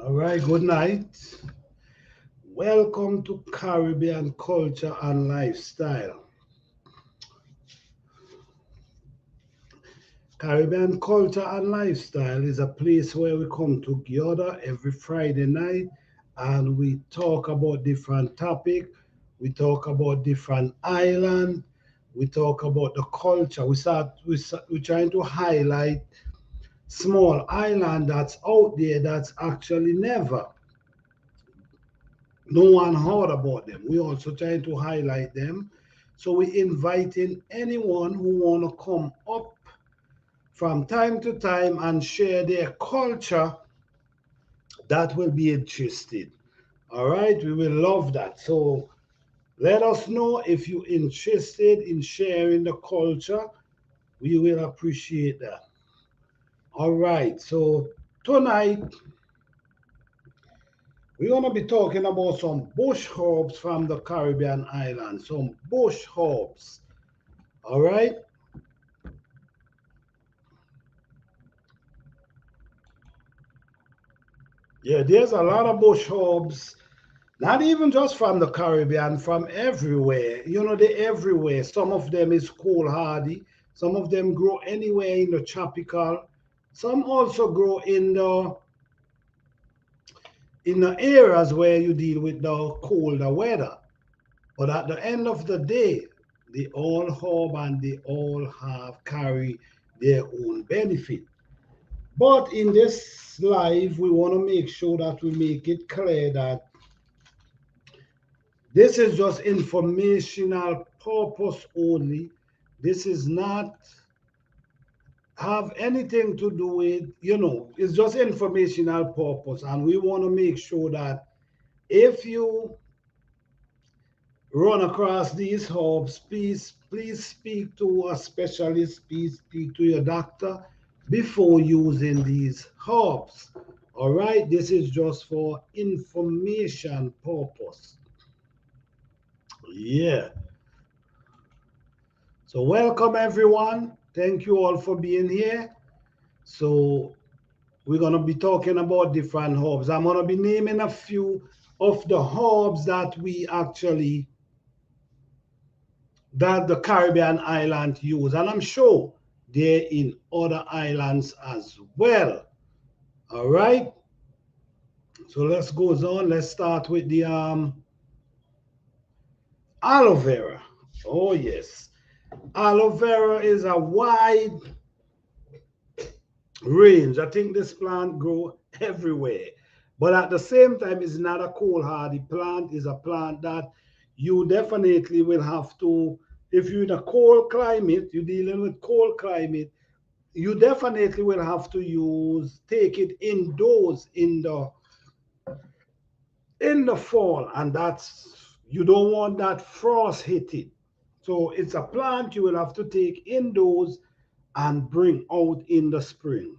All right, good night. Welcome to Caribbean Culture and Lifestyle. Caribbean Culture and Lifestyle is a place where we come together every Friday night and we talk about different topics. We talk about different islands. We talk about the culture. We're trying to highlight small island that's out there that's actually never no one heard about them. We also try to highlight them. So we inviting anyone who want to come up from time to time and share their culture that will be interested. All right, we will love that. So let us know if you're interested in sharing the culture. We will appreciate that. All right, so tonight we're going to be talking about some bush herbs from the Caribbean islands, some bush herbs. All right. Yeah, there's a lot of bush herbs, not even just from the Caribbean, from everywhere. You know, they're everywhere. Some of them is cool hardy. Some of them grow anywhere in the tropical. Some also grow in the areas where you deal with the colder weather. But at the end of the day, they all herb and they all have carry their own benefit. But in this life, we want to make sure that we make it clear that this is just informational purpose only. This is not have anything to do with, it's just informational purpose. And we want to make sure that if you run across these herbs, please speak to a specialist, please speak to your doctor before using these herbs. All right, this is just for information purpose. Yeah. So welcome everyone. Thank you all for being here. So we're gonna be talking about different herbs. I'm gonna be naming a few of the herbs that the Caribbean island use, and I'm sure they're in other islands as well. All right. So let's go on. Let's start with the aloe vera. Oh yes, aloe vera is a wide range. I think this plant grow everywhere. But at the same time, it's not a cold hardy plant. It's a plant that you definitely will have to, if you're in a cold climate, you're dealing with cold climate, you definitely will have to take it indoors in the fall. And you don't want that frost hit it. So it's a plant you will have to take indoors and bring out in the spring.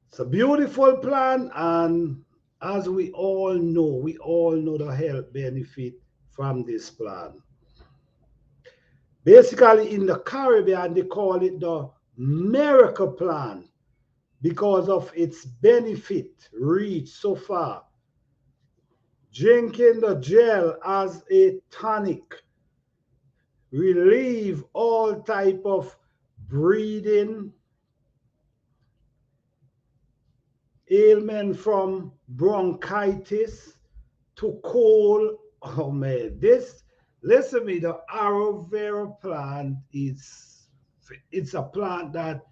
It's a beautiful plant, and as we all know the health benefit from this plant. Basically, in the Caribbean, they call it the miracle plant because of its benefit reached so far. Drinking the gel as a tonic relieve all type of breathing ailment from bronchitis to cold. Oh man, this listen to me. The aloe vera plant is it's a plant that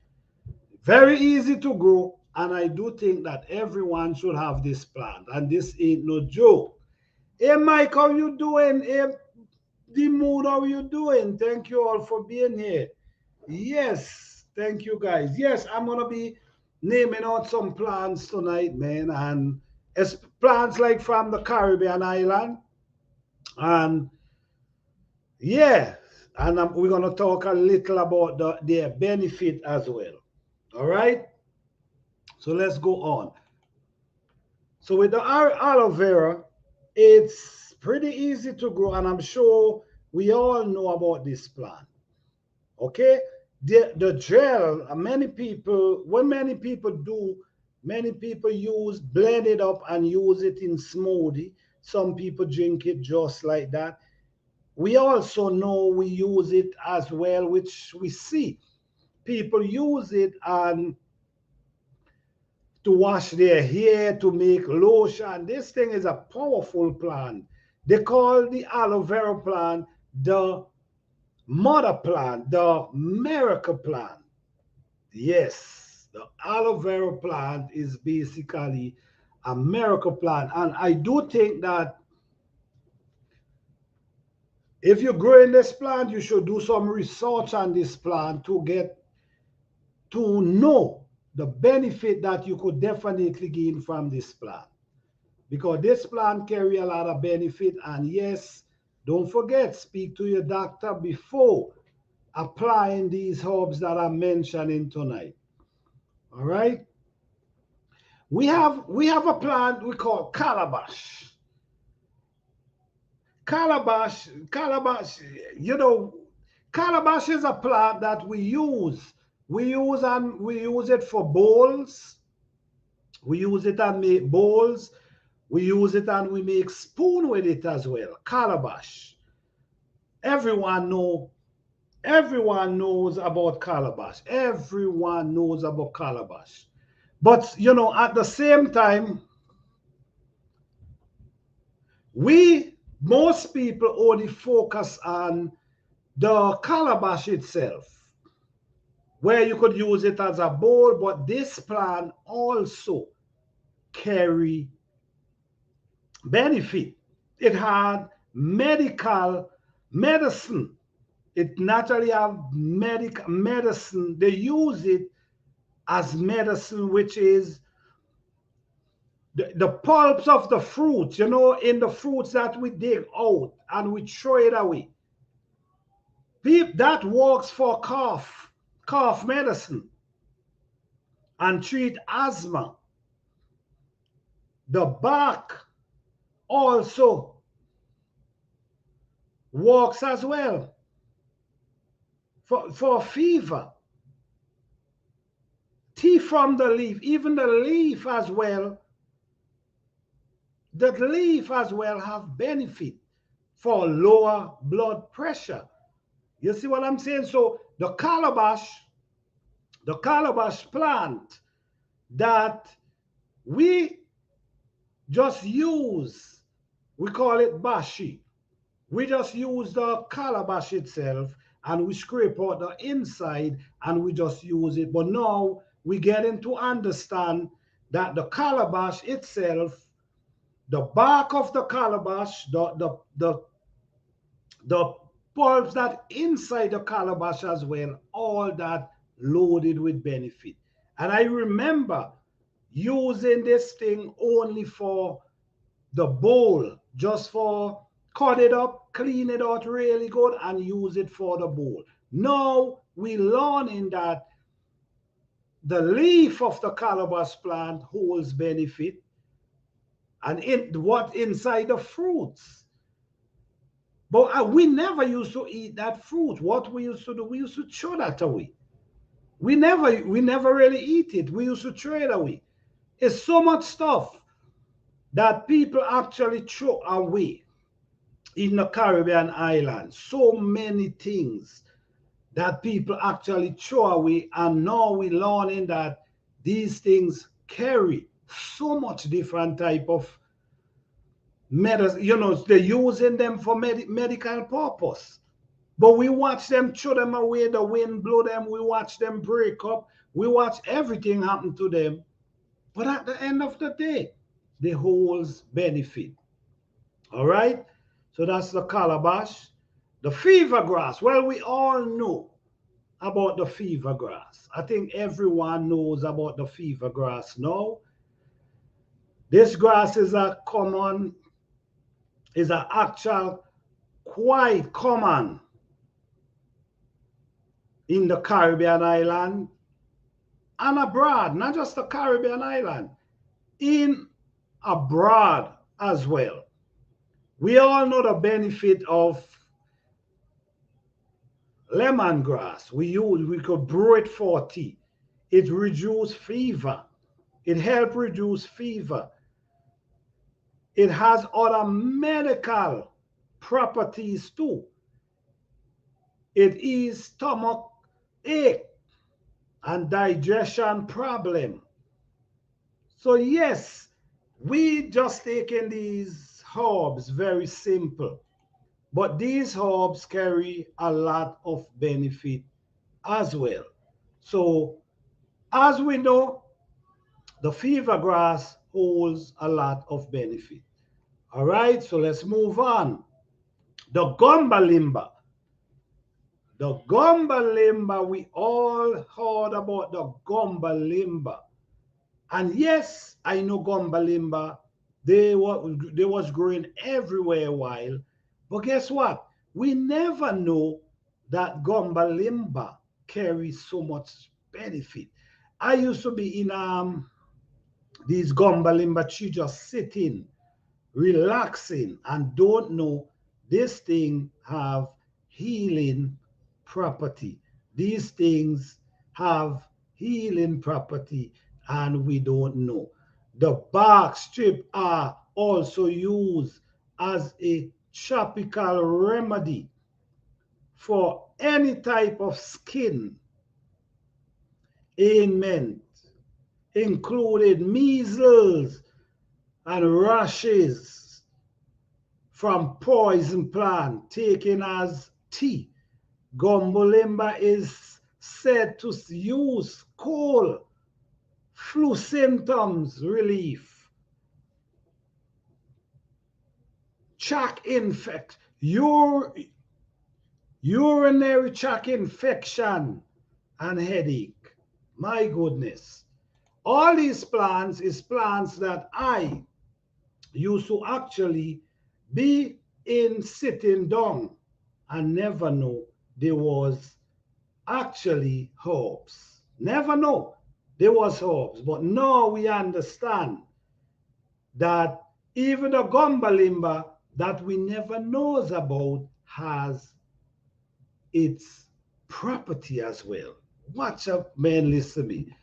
very easy to grow, and I do think that everyone should have this plant. And this ain't no joke. Hey Mike, how you doing? Hey the mood, how you doing? Thank you all for being here. Yes, thank you guys. Yes, I'm gonna be naming out some plants tonight, man, and it's plants like from the Caribbean island, and yeah, and we're gonna talk a little about their benefit as well. All right, so let's go on. So with the aloe vera, it's pretty easy to grow, and I'm sure we all know about this plant. Okay, the gel, many people use, blend it up and use it in smoothie. Some people drink it just like that. We also know we use it as well, which we see people use it and to wash their hair, to make lotion. This thing is a powerful plant. They call the aloe vera plant the mother plant, the miracle plant. Yes, the aloe vera plant is basically a miracle plant. And I do think that if you're growing this plant, you should do some research on this plant to get to know the benefit that you could definitely gain from this plant. Because this plant carry a lot of benefit. And yes, don't forget, speak to your doctor before applying these herbs that I'm mentioning tonight. All right. We have a plant we call calabash. Calabash, you know, calabash is a plant that we use. We use it for bowls. We use it and make bowls. We use it and we make spoon with it as well. Calabash. Everyone know everyone knows about calabash. Everyone knows about calabash. But at the same time, we most people only focus on the calabash itself, where you could use it as a bowl, but this plant also carry benefit. It had medical medicine. It naturally have medicine. They use it as medicine, which is the pulps of the fruits, in the fruits that we dig out and we throw it away. That works for cough medicine and treat asthma. The bark also works as well for fever. Tea from the leaf, even the leaf as well, the leaf as well have benefit for lower blood pressure. You see what I'm saying? So the calabash plant that we just use, we call it bashi. We just use the calabash itself and we scrape out the inside and we just use it. But now we getting to understand that the calabash itself, the bark of the calabash, the pulps that inside the calabash as well, all that loaded with benefit. And I remember using this thing only for the bowl, just for cut it up, clean it out really good, and use it for the bowl. Now we learning that the leaf of the calabash plant holds benefit, and what inside the fruits. But we never used to eat that fruit. What we used to do, we used to throw that away. We never really eat it. We used to throw it away. It's so much stuff that people actually throw away in the Caribbean islands. So many things that people actually throw away, and now we're learning that these things carry so much different type of medicine. They're using them for medical purpose. But we watch them throw them away, the wind blow them, we watch them break up, we watch everything happen to them. But at the end of the day, they holds benefit. All right? So that's the calabash. The fever grass. Well, we all know about the fever grass. I think everyone knows about the fever grass now. This grass is an actual quite common in the Caribbean island and abroad, not just the Caribbean island, in abroad as well. We all know the benefit of Lemongrass, we could brew it for tea. It reduces fever. It helps reduce fever. It has other medical properties too. It is stomach ache and digestion problem. So yes, we just taking these herbs very simple, but these herbs carry a lot of benefit as well. So as we know, the fever grass holds a lot of benefit. All right, so let's move on. The gumba limba. The gumba limba, we all heard about the gumba limba. And yes, I know gumba limba. They was growing everywhere a while. But guess what? We never know that gumba limba carries so much benefit. I used to be in these gumba limba tree just sitting, relaxing, and don't know this thing have healing property. These things have healing property, and we don't know. The bark strip are also used as a tropical remedy for any type of skin ailment, including measles and rashes from poison plant taken as tea. Gumbo limba is said to use cold, flu symptoms relief, tract urinary tract infection, and headache. My goodness. All these plants is plants that I used to actually be in sitting down and never know there was actually herbs. Never know there was herbs. But now we understand that even the gumba limba that we never knows about has its property as well. Watch out, man, listen to me.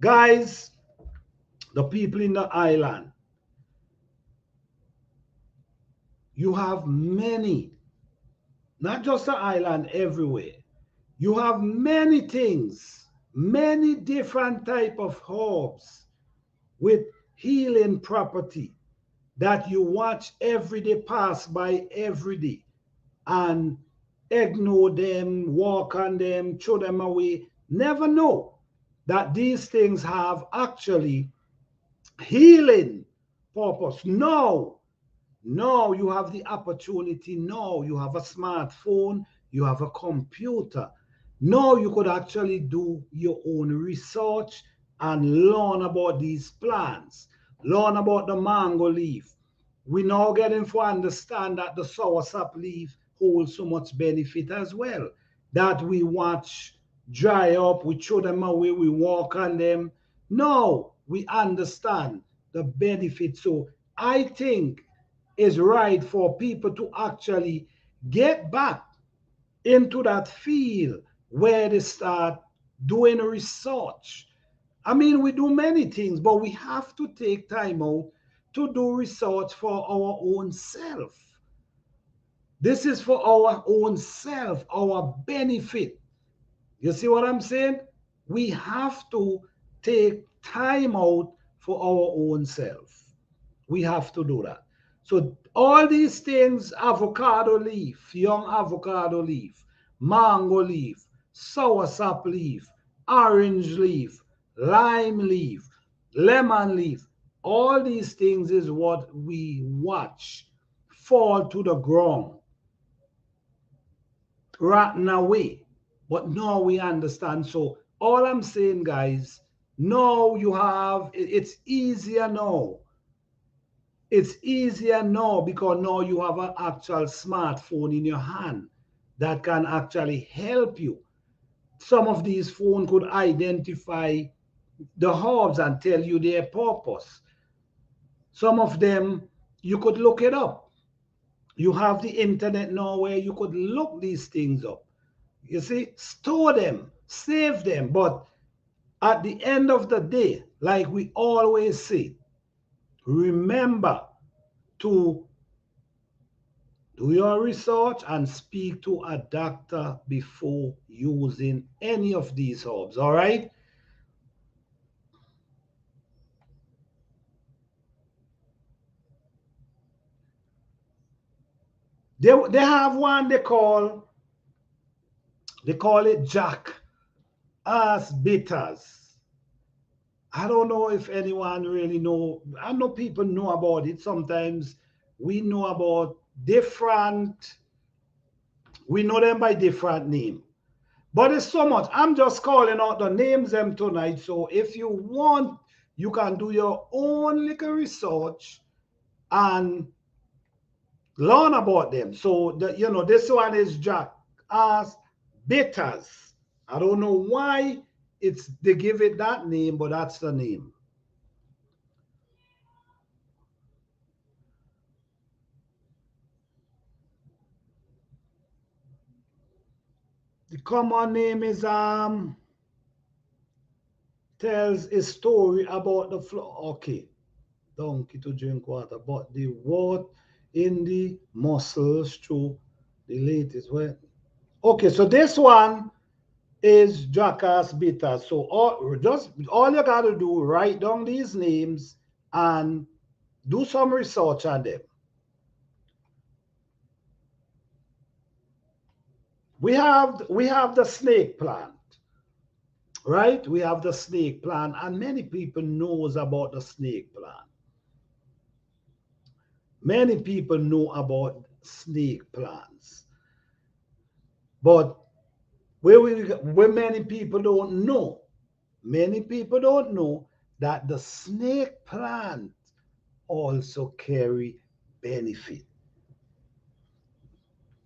Guys, the people in the island, you have many, not just the island, everywhere. You have many things, many different type of herbs with healing property that you watch every day pass by every day and ignore them, walk on them, throw them away. Never know that these things have actually healing purpose. No, you have the opportunity. No, you have a smartphone, you have a computer. No, you could actually do your own research and learn about these plants, learn about the mango leaf. We now getting to understand that the soursop leaf holds so much benefit as well. That we watch dry up, we throw them away, we walk on them. No, we understand the benefit. So I think it's right for people to actually get back into that field where they start doing research. I mean, we do many things, but we have to take time out to do research for our own self. This is for our own self, our benefit. You see what I'm saying? We have to take time out for our own self. We have to do that. So all these things, avocado leaf, young avocado leaf, mango leaf, soursop leaf, orange leaf, lime leaf, lemon leaf, all these things is what we watch fall to the ground, rotten away. But now we understand. So all I'm saying, guys, now you have, it's easier now. It's easier now because now you have an actual smartphone in your hand that can actually help you. Some of these phones could identify the herbs and tell you their purpose. Some of them, you could look it up. You have the internet now where you could look these things up. You see, store them, save them. But at the end of the day, like we always say, remember to do your research and speak to a doctor before using any of these herbs. All right. They have one they call it Jack as bitters. I don't know if anyone really know. I know people know about it. Sometimes we know about different, we know them by different name. But it's so much. I'm just calling out the names them tonight. So if you want, you can do your own little research and learn about them. So this one is Jack as bitters. I don't know why they give it that name, but that's the name. The common name is tells a story about the flood. Okay, donkey to drink water, but the word in the muscles through the latest. Well, okay, so this one is Jackass Bitter. So all you gotta do, write down these names and do some research on them. We have the snake plant, right? We have the snake plant, and many people knows about the snake plant. Many people know about snake plants, but where many people don't know that the snake plant also carry benefit.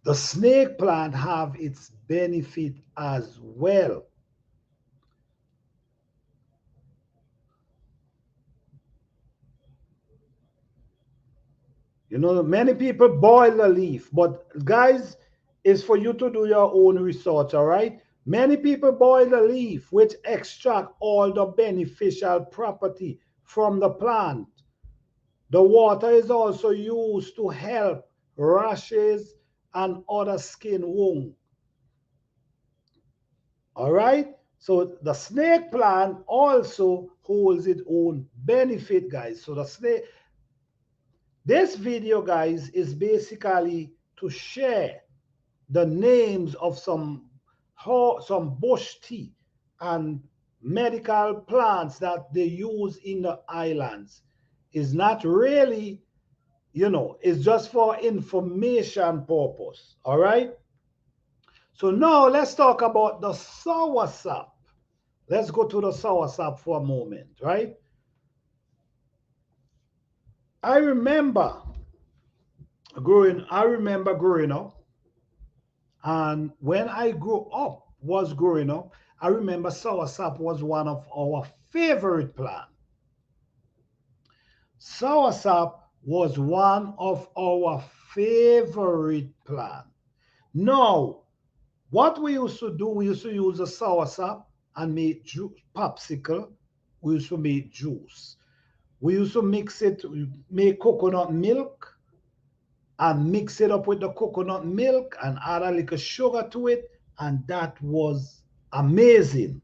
The snake plant have its benefit as well. Many people boil the leaf, but guys, it's for you to do your own research, all right? Many people boil the leaf, which extract all the beneficial property from the plant. The water is also used to help rashes and other skin wounds. All right? So the snake plant also holds its own benefit, guys. So this video, guys, is basically to share the names of some bush tea and medical plants that they use in the islands. Is not really, it's just for information purpose. All right. So now let's talk about the soursop. Let's go to the soursop for a moment, right? I remember growing up, and when I was growing up, I remember soursop was one of our favorite plants. Soursop was one of our favorite plants. Now, what we used to do, we used to use the soursop and make popsicle. We used to make juice. We used to mix it, make coconut milk and mix it up with the coconut milk and add a little sugar to it. And that was amazing.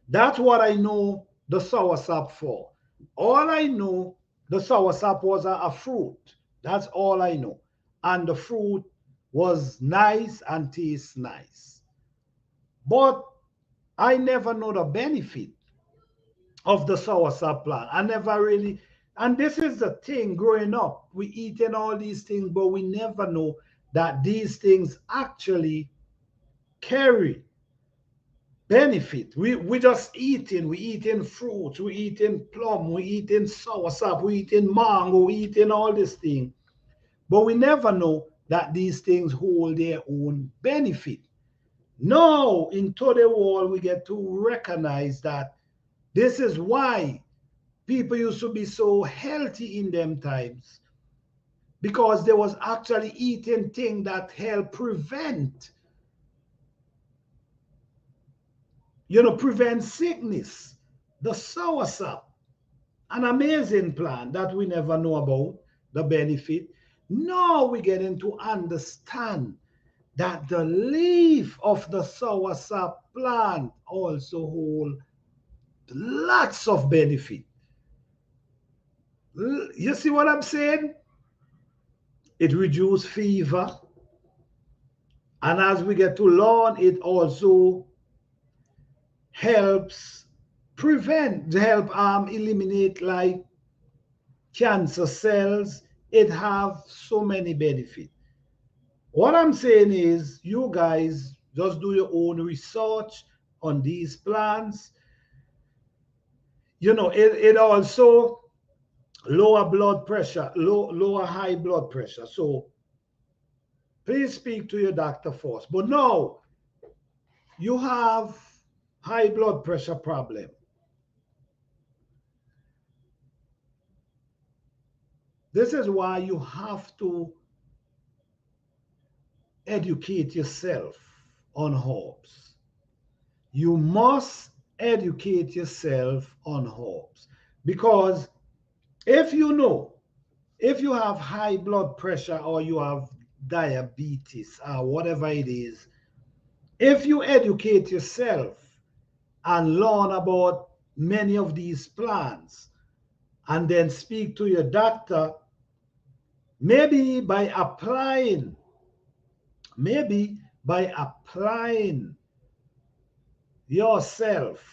That's what I know the soursop for. All I know, the soursop was a fruit. That's all I know. And the fruit was nice and tastes nice. But I never know the benefit of the soursop plant. I never really, and this is the thing growing up. We eating all these things, but we never know that these things actually carry benefit. We just eating, we eating fruits, we eating plum, we eating soursop, we eating mango, we eating all these things. But we never know that these things hold their own benefit. Now, in today's world, we get to recognize that this is why people used to be so healthy in them times, because they was actually eating things that help prevent prevent sickness. The soursop, an amazing plant that we never know about, the benefit. Now we getting to understand that the leaf of the soursop plant also hold lots of benefit. You see what I'm saying? It reduces fever. And as we get to learn, it also helps eliminate like cancer cells. It have so many benefits. What I'm saying is you guys just do your own research on these plants. It also lower blood pressure, lower high blood pressure. So please speak to your doctor first. But now you have high blood pressure problem. This is why you have to educate yourself on herbs. You must educate yourself on herbs because if you have high blood pressure or you have diabetes or whatever it is, if you educate yourself and learn about many of these plants and then speak to your doctor, maybe by applying yourself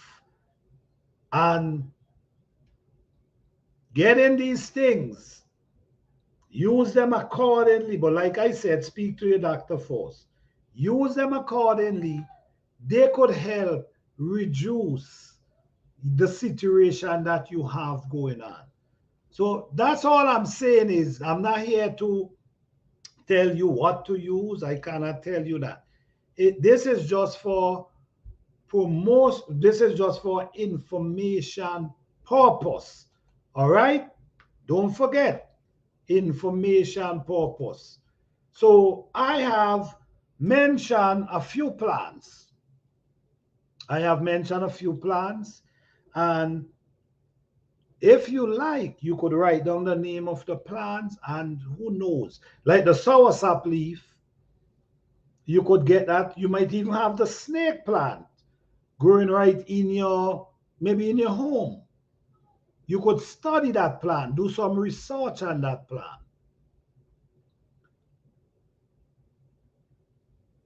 and getting these things, use them accordingly. But like I said, speak to your doctor first. Use them accordingly. They could help reduce the situation that you have going on. So that's all I'm saying is I'm not here to tell you what to use. I cannot tell you that. This is just for this is just for information purpose. All right? Don't forget, information purpose. So I have mentioned a few plants. And if you like, you could write down the name of the plants, and who knows, like the soursop leaf, you could get that. You might even have the snake plant growing right maybe in your home. You could study that plant, do some research on that plant.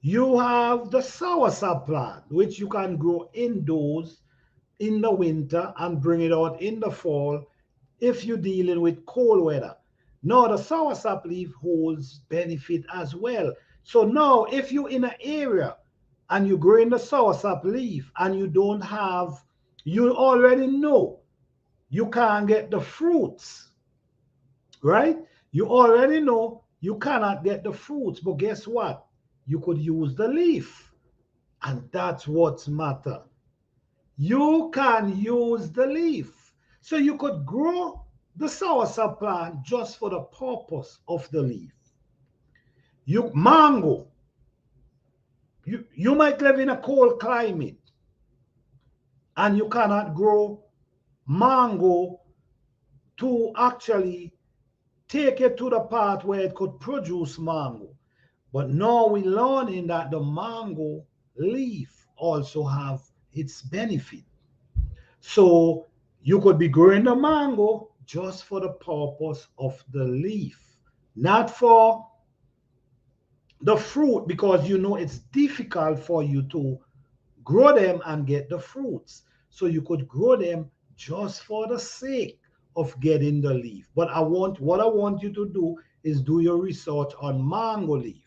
You have the soursop plant, which you can grow indoors in the winter and bring it out in the fall if you're dealing with cold weather. Now, the soursop leaf holds benefit as well. So now, if you're in an area and you grow in the soursop leaf and you already know you can't get the fruits, right? You already know you cannot get the fruits, but guess what? You could use the leaf, and that's what's matter. You can use the leaf. So you could grow the soursop plant just for the purpose of the leaf. Mango, you might live in a cold climate and you cannot grow mango to actually take it to the part where it could produce mango. But now we're learning that the mango leaf also have its benefit. So you could be growing the mango just for the purpose of the leaf, not for the fruit, because it's difficult for you to grow them and get the fruits. So you could grow them just for the sake of getting the leaf. But what I want you to do is do your research on mango leaf.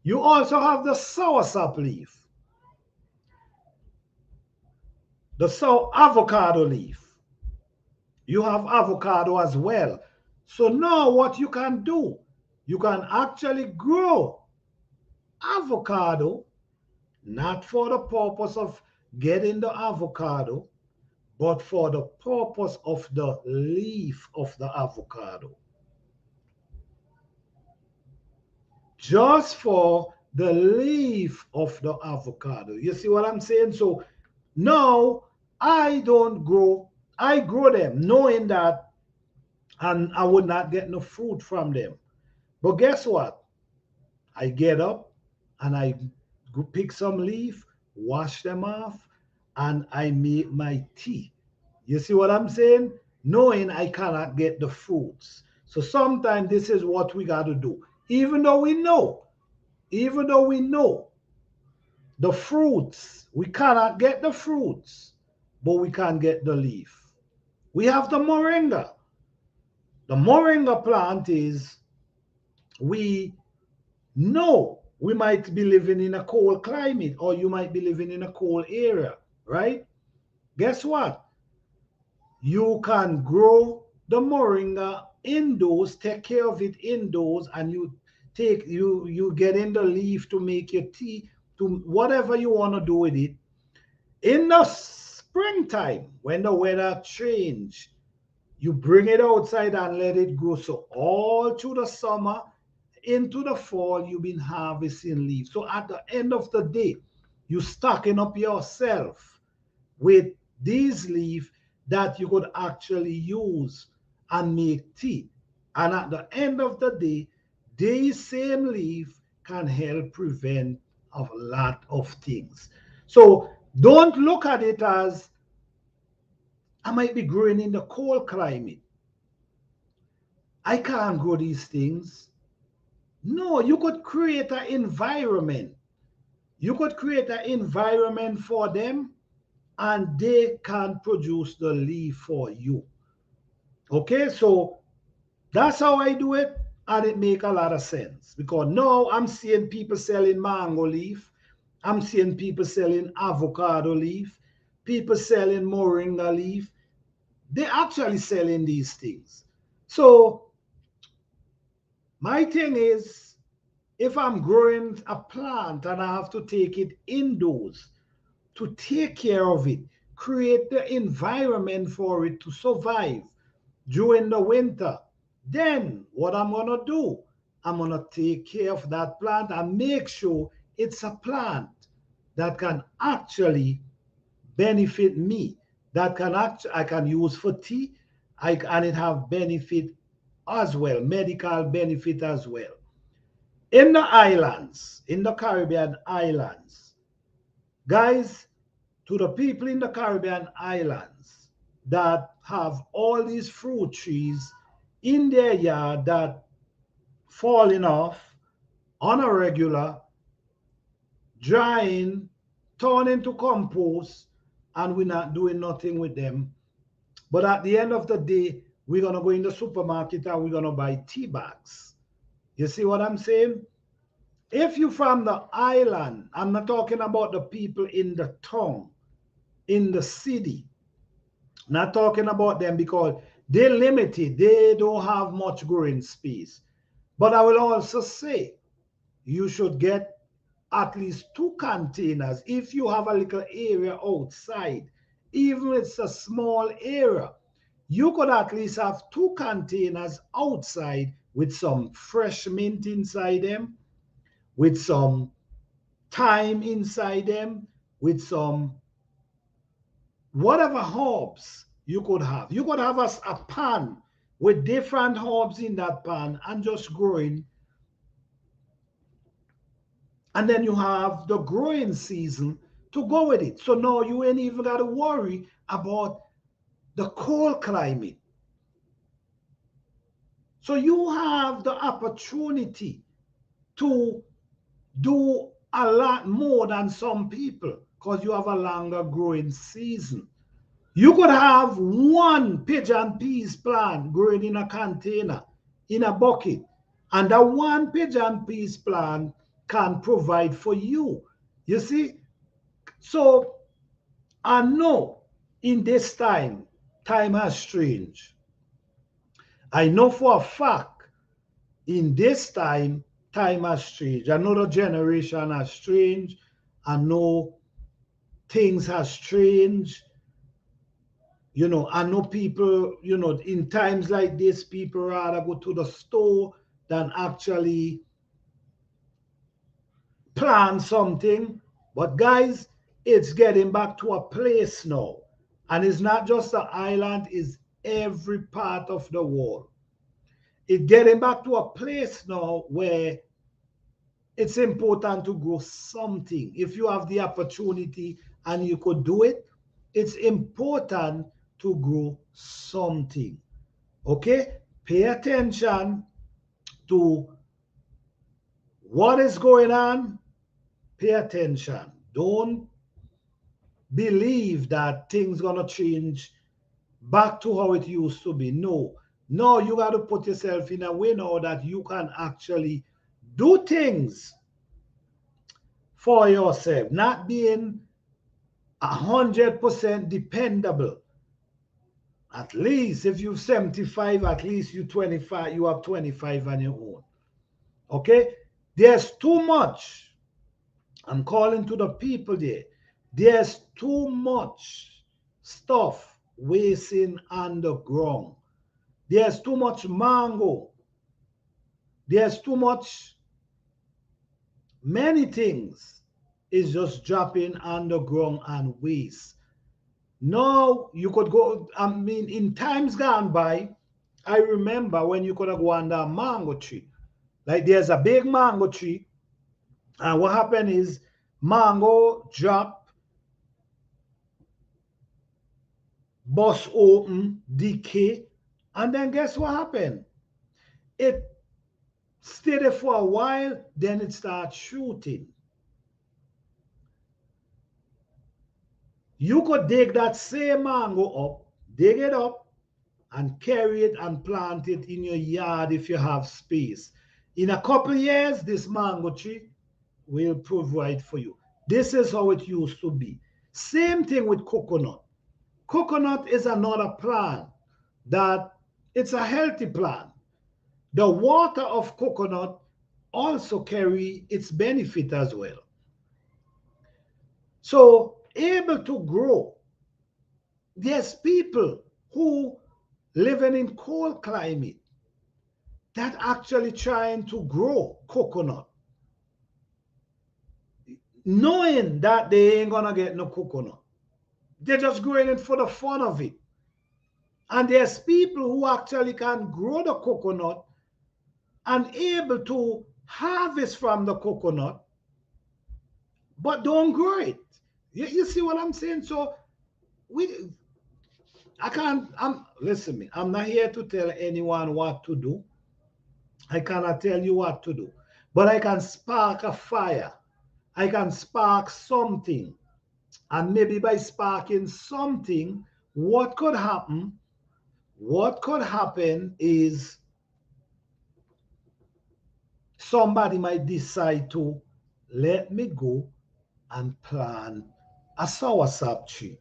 You also have the soursop leaf, the avocado leaf. You have avocado as well. So now what you can do, you can actually grow avocado, not for the purpose of getting the avocado, but for the purpose of the leaf of the avocado. Just for the leaf of the avocado. You see what I'm saying? So Now, I don't grow, I grow them knowing that, and I would not get no fruit from them. But guess what? I get up and I pick some leaf, wash them off, and I make my tea. You see what I'm saying? Knowing I cannot get the fruits. So sometimes this is what we got to do. Even though we know the fruits, we cannot get the fruits, but we can get the leaf. We have the moringa. The moringa plant is, we know we might be living in a cold climate, or you might be living in a cold area, right? Guess what? You can grow the moringa indoors, take care of it indoors, and you get in the leaf to make your tea, to whatever you want to do with it. In the springtime, when the weather change, you bring it outside and let it grow. So all through the summer into the fall, you've been harvesting leaves. So at the end of the day, you stocking up yourself with these leaves that you could actually use and make tea. And at the end of the day, these same leaf can help prevent a lot of things. So don't look at it as, I might be growing in the cold climate, I can't grow these things. No, you could create an environment. You could create an environment for them, and they can produce the leaf for you. Okay, so that's how I do it, and it make a lot of sense, because now I'm seeing people selling mango leaf, I'm seeing people selling avocado leaf, people selling moringa leaf. They're actually selling these things. So my thing is, if I'm growing a plant and I have to take it indoors to take care of it, create the environment for it to survive during the winter, then what I'm going to do, I'm going to take care of that plant and make sure it's a plant that can actually benefit me, that can I can use for tea, and it have benefit as well, medical benefit as well. In the islands, in the Caribbean islands, guys, to the people in the Caribbean islands that have all these fruit trees in their yard that falling off on a regular, drying, turning to compost, and we're not doing nothing with them. But at the end of the day, we're gonna go in the supermarket and we're gonna buy tea bags. You see what I'm saying? If you from the island, I'm not talking about the people in the town, in the city. Not talking about them, because they're limited. They don't have much growing space. But I will also say you should get at least 2 containers if you have a little area outside. Even if it's a small area, you could at least have 2 containers outside with some fresh mint inside them, with some thyme inside them, with some whatever herbs you could have. You could have a pan with different herbs in that pan and just growing. And then you have the growing season to go with it. So now you ain't even got to worry about the cold climate. So you have the opportunity to do a lot more than some people, because you have a longer growing season. You could have one pigeon peas plant growing in a container, in a bucket, and that one pigeon peas plant can provide for you. You see? So I know in this time, time has changed. I know for a fact in this time, time has changed. I know the generation has changed. I know things has changed. I know people, in times like this, people rather go to the store than actually plan something. But guys, it's getting back to a place now. And it's not just the island, it's every part of the world. It's getting back to a place now where it's important to grow something. If you have the opportunity and you could do it, it's important to grow something. Okay? Pay attention to what is going on. Pay attention. Don't believe that things gonna change back to how it used to be. No. No, you got to put yourself in a way now that you can actually do things for yourself, not being 100% dependable. At least if you're 75, at least you 25, you have 25 on your own. Okay? There's too much. I'm calling to the people there. There's too much stuff wasting underground. There's too much mango. There's too much, many things is just dropping underground and waste. Now you could go, I mean, in times gone by, I remember when you could go under a mango tree. Like there's a big mango tree, and what happened is mango drop, bust open, decay, and then guess what happened? It stayed there for a while, then it starts shooting. You could dig that same mango up, dig it up, and carry it and plant it in your yard if you have space. In a couple of years, this mango tree will provide for you. This is how it used to be. Same thing with coconut. Coconut is another plant that it's a healthy plant. The water of coconut also carry its benefit as well. So able to grow. There's people who living in cold climate that actually trying to grow coconut, knowing that they ain't gonna get no coconut. They're just growing it for the fun of it. And there's people who actually can grow the coconut and able to harvest from the coconut, but don't grow it. You see what I'm saying? So I can't, listen me, I'm not here to tell anyone what to do. I cannot tell you what to do, but I can spark a fire. I can spark something. And maybe by sparking something, what could happen? What could happen is somebody might decide to let me go and plant a soursop tree.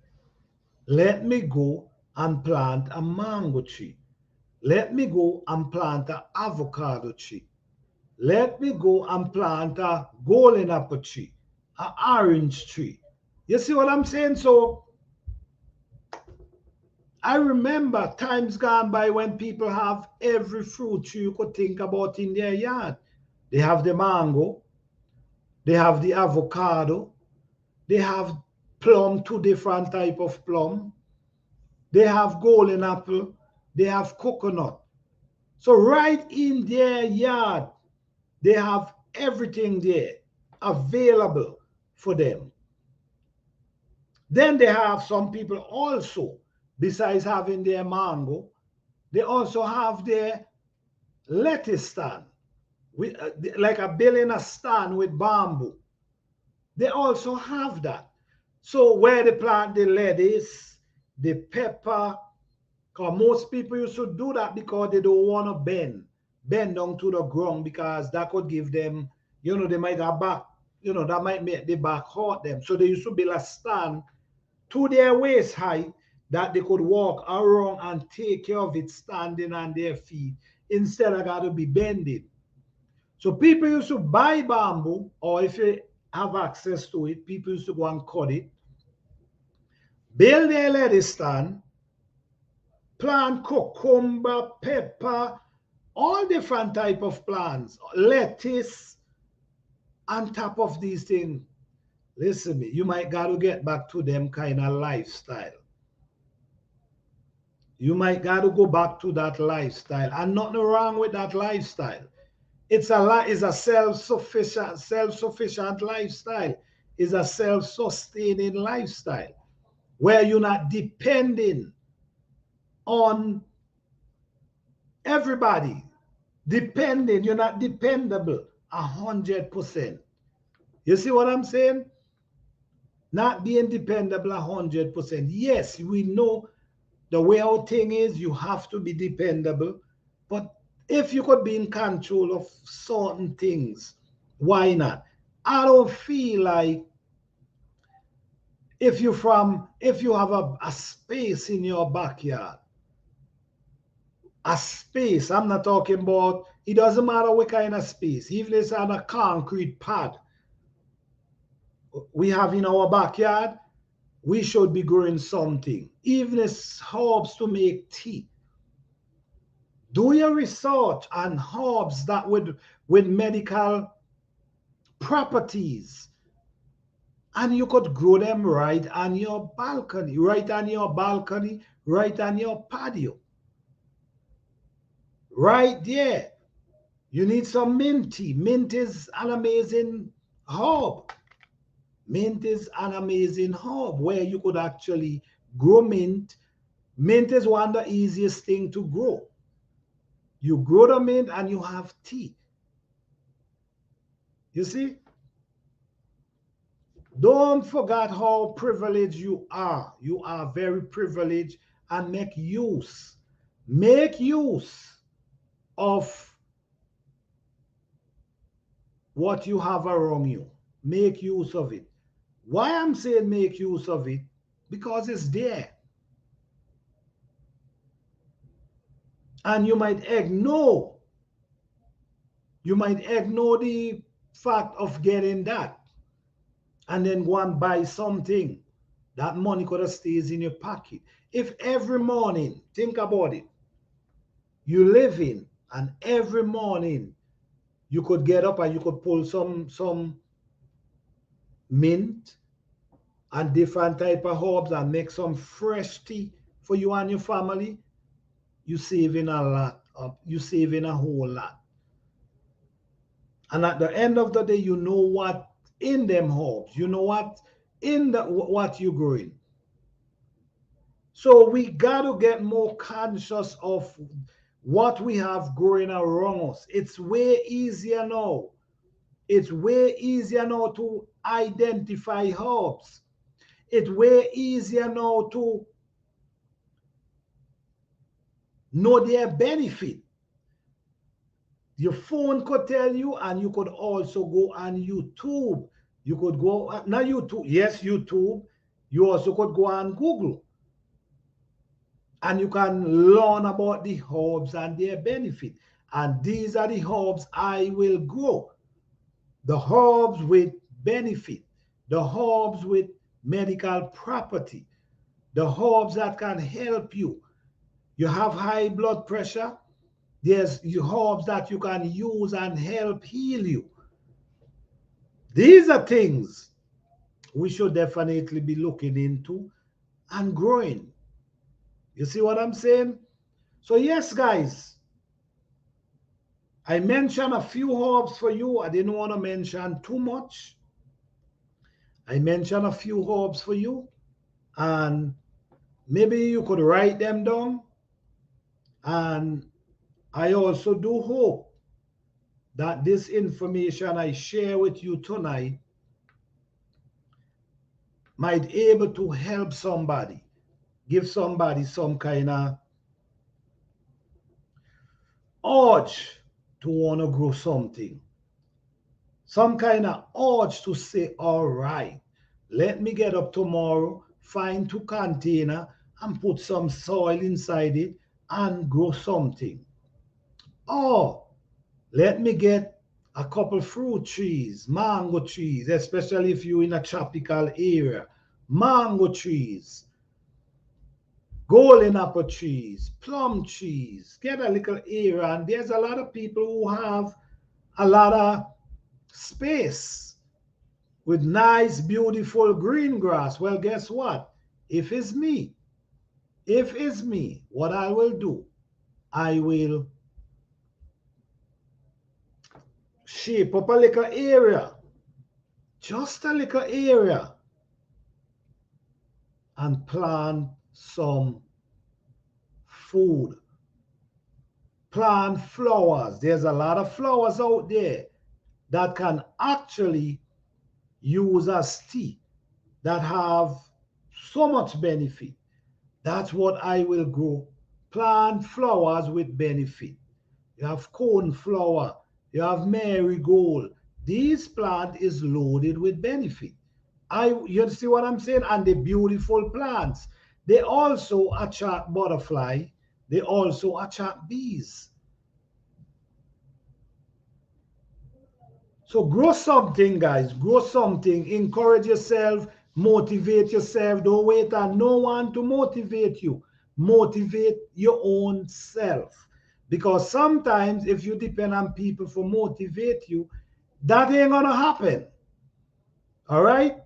Let me go and plant a mango tree. Let me go and plant an avocado tree. Let me go and plant a golden apple tree, an orange tree. You see what I'm saying? So I remember times gone by when people have every fruit tree you could think about in their yard. They have the mango, they have the avocado, they have plum, two different type of plum, they have golden apple, they have coconut. So right in their yard, they have everything there available for them. Then they have some people also, besides having their mango, they also have their lettuce stand, with, like a building a stand with bamboo. They also have that. So where they plant the lettuce, the pepper, because most people used to do that because they don't want to bend down to the ground, because that could give them, they might have back, that might make the back hurt them. So they used to build a stand to their waist height that they could walk around and take care of it standing on their feet instead of got to be bending. So people used to buy bamboo, or if you have access to it, people used to go and cut it, build their lettuce stand, plant cucumber, pepper, all different type of plants, lettuce on top of these things. listen me, you might got to get back to them kind of lifestyle. You might got to go back to that lifestyle, and nothing wrong with that lifestyle. It's a self-sufficient lifestyle. It's a self-sustaining lifestyle where you're not depending on everybody. Depending, you're not dependable 100%. You see what I'm saying? Not being dependable 100%. Yes, we know the way our thing is, you have to be dependable. But if you could be in control of certain things, why not? I don't feel like if you have a space in your backyard, a space, I'm not talking about, it doesn't matter what kind of space, even if it's on a concrete pad we have in our backyard, we should be growing something, even as herbs to make tea. Do your research on herbs that with medical properties, and you could grow them right on your balcony, right on your balcony, right on your patio. Right there. You need some mint tea. Mint is an amazing herb. Mint is an amazing herb where you could actually grow mint. Mint is one of the easiest thing to grow. You grow the mint and you have tea. You see? Don't forget how privileged you are. You are very privileged, and make use of what you have around you. Make use of it. Why I'm saying make use of it? Because it's there. And you might ignore the fact of getting that, and then go and buy something. That money could have stays in your pocket. If every morning, think about it, you live in, and every morning you could get up and you could pull some mint and different type of herbs and make some fresh tea for you and your family, you saving a lot. You saving a whole lot. And at the end of the day, you know what in them herbs. You know what in what you're growing. So we got to get more conscious of what we have growing around us. It's way easier now. It's way easier now to identify herbs. It's way easier now to know their benefit. Your phone could tell you, and you could also go on YouTube. You could go, not YouTube, yes, YouTube. You also could go on Google. And you can learn about the herbs and their benefit. And these are the herbs I will grow. The herbs with benefit. The herbs with medical property. The herbs that can help you. You have high blood pressure. There's herbs that you can use and help heal you. These are things we should definitely be looking into and growing. You see what I'm saying? So yes, guys, I mentioned a few herbs for you. I didn't want to mention too much. I mentioned a few herbs for you, and maybe you could write them down. And I also do hope that this information I share with you tonight might able to help somebody, give somebody some kind of urge to want to grow something, some kind of urge to say, all right, let me get up tomorrow, find 2 containers and put some soil inside it and grow something. Or let me get a couple fruit trees, mango trees, especially if you're in a tropical area, mango trees, golden apple trees, plum trees, get a little area. And there's a lot of people who have a lot of space, with nice, beautiful green grass. Well, guess what? If it's me, what I will do, I will shape up a little area, just a little area, and plant some food. Plant flowers. There's a lot of flowers out there that can actually use as tea, that have so much benefit. That's what I will grow. Plant flowers with benefit. You have cornflower, you have marigold. This plant is loaded with benefit. You see what I'm saying? And the beautiful plants, they also attract butterfly, they also attract bees. So grow something, guys. Grow something. Encourage yourself. Motivate yourself. Don't wait on no one to motivate you. Motivate your own self. Because sometimes if you depend on people for motivate you, that ain't gonna happen. All right?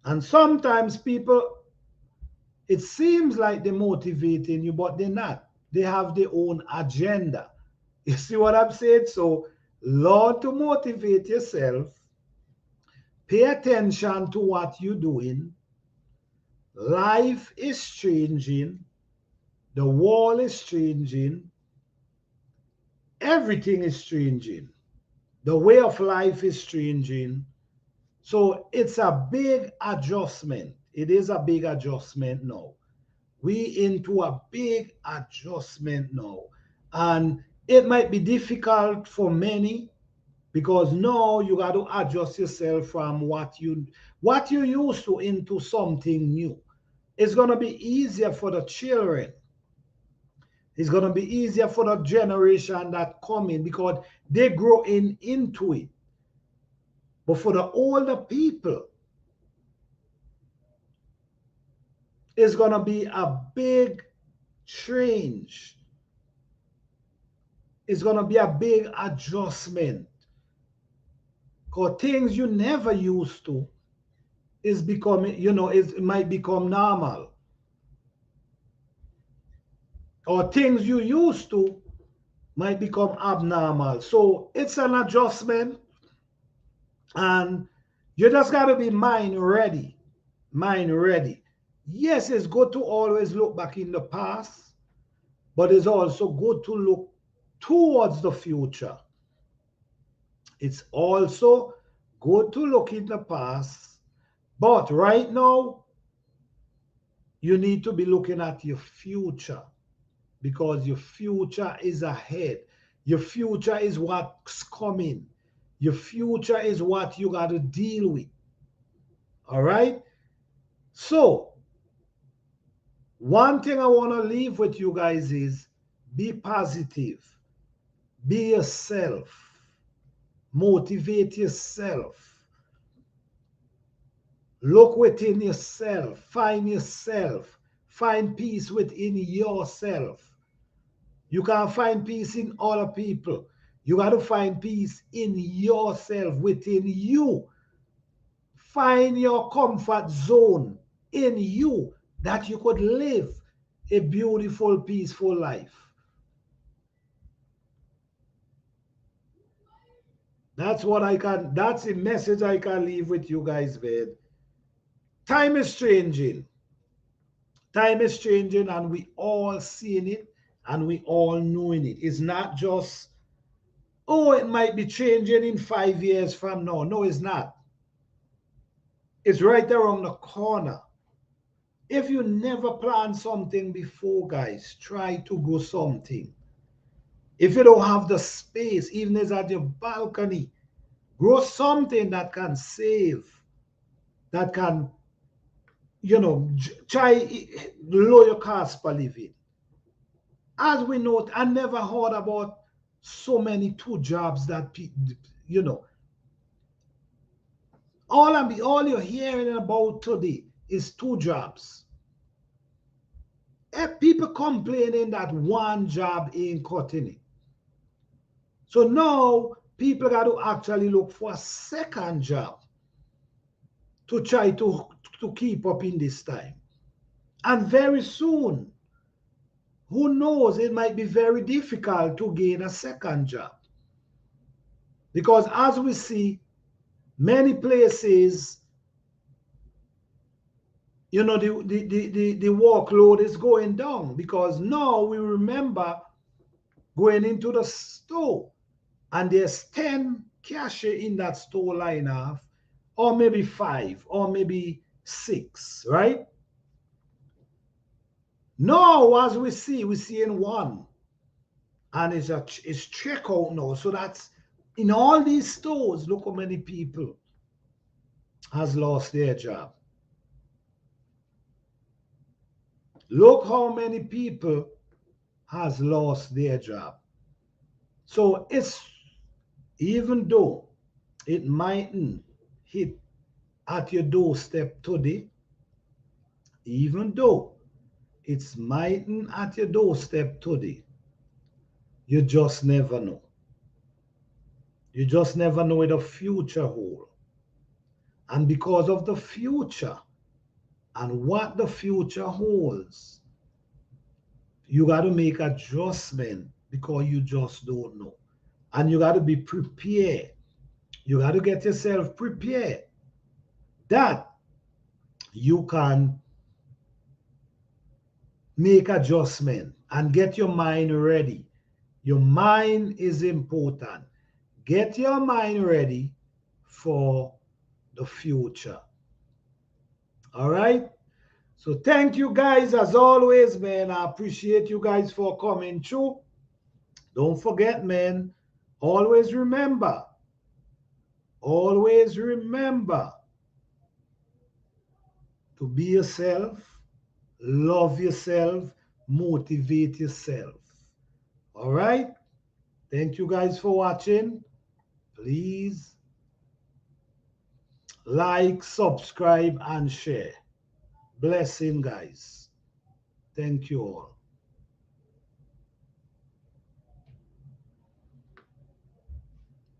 And sometimes people, it seems like they're motivating you, but they're not. They have their own agenda. You see what I'm saying? So learn to motivate yourself. Pay attention to what you're doing. Life is changing. The world is changing. Everything is changing. The way of life is changing. So it's a big adjustment. It is a big adjustment now. We into a big adjustment now. And it might be difficult for many, because now you got to adjust yourself from what you used to into something new. It's going to be easier for the children. It's going to be easier for the generation that come in, because they grow into it. But for the older people, it's going to be a big change. It's going to be a big adjustment. Because things you never used to is becoming, it might become normal. Or things you used to might become abnormal. So it's an adjustment, and you just got to be mind ready. Mind ready. Yes, it's good to always look back in the past, but it's also good to look towards the future. It's also good to look in the past, but right now, you need to be looking at your future, because your future is ahead. Your future is what's coming. Your future is what you got to deal with. All right? So, one thing I want to leave with you guys is be positive. Be yourself. Motivate yourself. Look within yourself. Find yourself. Find peace within yourself. You can't find peace in other people. You got to find peace in yourself, within you. Find your comfort zone in you, that you could live a beautiful, peaceful life. That's a message I can leave with you guys, man. Time is changing. Time is changing, and we all seeing it, and we all knowing it. It's not just, oh, it might be changing in 5 years from now. No, it's not. It's right around the corner. If you never planned something before, guys, try to grow something. If you don't have the space, even if it's at your balcony, grow something that can save, that can, try lower your cost per living. As we know, I never heard about so many 2 jobs that all you're hearing about today is 2 jobs. People complaining that 1 job ain't cutting it. So now people got to actually look for a second job. to try to keep up in this time. And very soon, who knows, it might be very difficult to gain a second job. Because as we see, many places, you know, the workload is going down, because now we remember going into the store and there's 10 cashier in that store lineup, or maybe 5, or maybe 6, right? Now, as we see in one, and it's checkout now. So that's in all these stores. Look how many people has lost their job. Look how many people has lost their job. So it's, even though it mightn't hit at your doorstep today, even though it's mightn't at your doorstep today, you just never know. You just never know what the future holds. And because of the future and what the future holds, you got to make adjustment, because you just don't know. And you got to be prepared. You got to get yourself prepared that you can make adjustment and get your mind ready. Your mind is important. Get your mind ready for the future. All right? So thank you guys as always, man. I appreciate you guys for coming through. Don't forget, man, always remember to be yourself, love yourself, motivate yourself. All right? Thank you guys for watching. Please like, subscribe, and share. Blessing, guys. Thank you all.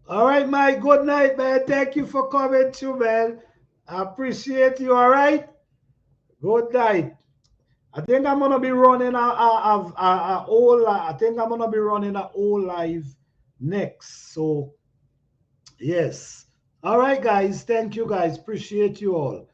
All right, Mike. Good night, man. Thank you for coming too, man. I appreciate you. All right. Good night. I think I'm gonna be running a whole. I think I'm gonna be running a whole live next. So yes. All right, guys. Thank you, guys. Appreciate you all.